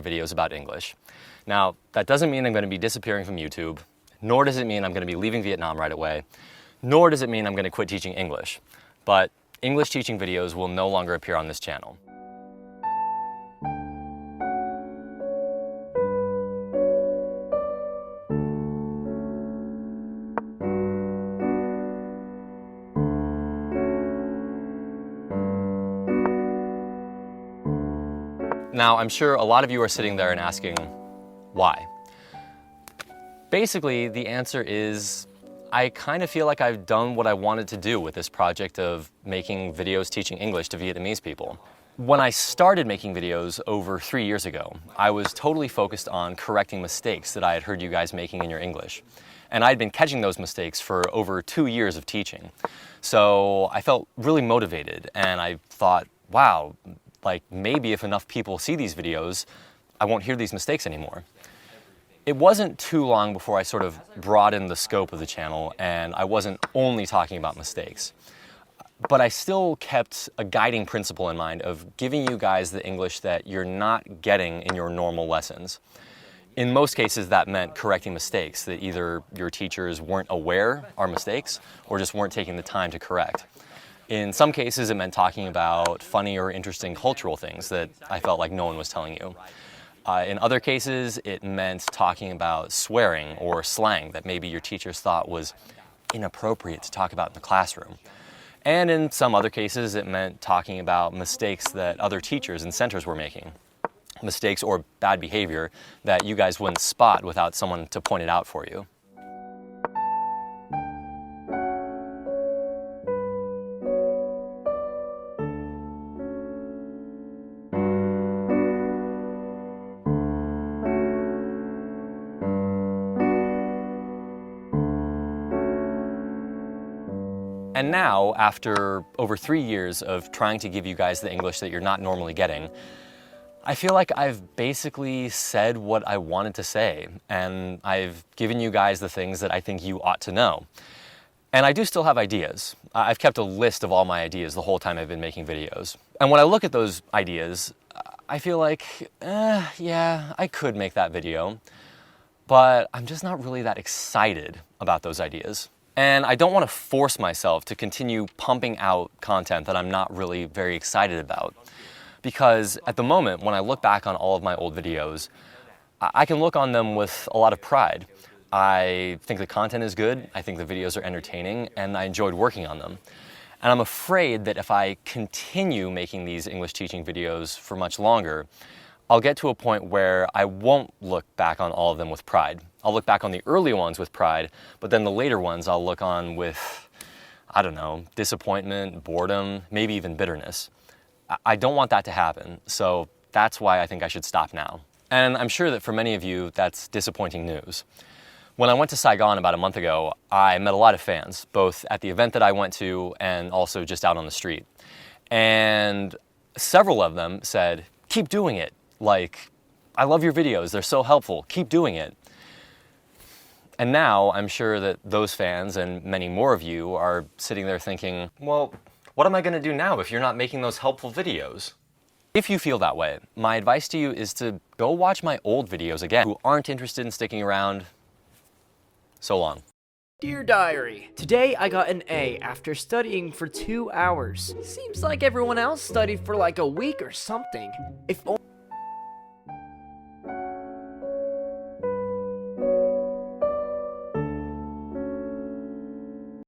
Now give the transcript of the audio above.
videos about English. Now, that doesn't mean I'm going to be disappearing from YouTube, nor does it mean I'm going to be leaving Vietnam right away, nor does it mean I'm going to quit teaching English. But English teaching videos will no longer appear on this channel. Now, I'm sure a lot of you are sitting there and asking, why? Basically, the answer is, I kind of feel like I've done what I wanted to do with this project of making videos teaching English to Vietnamese people. When I started making videos over 3 years ago, I was totally focused on correcting mistakes that I had heard you guys making in your English. And I'd been catching those mistakes for over 2 years of teaching. So I felt really motivated, and I thought, wow, like maybe if enough people see these videos, I won't hear these mistakes anymore. It wasn't too long before I sort of broadened the scope of the channel and I wasn't only talking about mistakes. But I still kept a guiding principle in mind of giving you guys the English that you're not getting in your normal lessons. In most cases, that meant correcting mistakes that either your teachers weren't aware are mistakes or just weren't taking the time to correct. In some cases, it meant talking about funny or interesting cultural things that I felt like no one was telling you. In other cases, it meant talking about swearing or slang that maybe your teachers thought was inappropriate to talk about in the classroom. And in some other cases, it meant talking about mistakes that other teachers and centers were making. Mistakes or bad behavior that you guys wouldn't spot without someone to point it out for you. And now, after over 3 years of trying to give you guys the English that you're not normally getting, I feel like I've basically said what I wanted to say, and I've given you guys the things that I think you ought to know. And I do still have ideas. I've kept a list of all my ideas the whole time I've been making videos. And when I look at those ideas, I feel like, yeah, I could make that video, but I'm just not really that excited about those ideas. And I don't want to force myself to continue pumping out content that I'm not really very excited about. Because at the moment, when I look back on all of my old videos, I can look on them with a lot of pride. I think the content is good, I think the videos are entertaining, and I enjoyed working on them. And I'm afraid that if I continue making these English teaching videos for much longer, I'll get to a point where I won't look back on all of them with pride. I'll look back on the early ones with pride, but then the later ones I'll look on with, I don't know, disappointment, boredom, maybe even bitterness. I don't want that to happen, so that's why I think I should stop now. And I'm sure that for many of you, that's disappointing news. When I went to Saigon about a month ago, I met a lot of fans, both at the event that I went to and also just out on the street. And several of them said, "Keep doing it. Like, I love your videos, they're so helpful, keep doing it." And now I'm sure that those fans and many more of you are sitting there thinking, well, what am I going to do now if you're not making those helpful videos? If you feel that way, my advice to you is to go watch my old videos again. Who aren't interested in sticking around, so long. Dear Diary, today I got an A after studying for 2 hours. Seems like everyone else studied for like a week or something. If only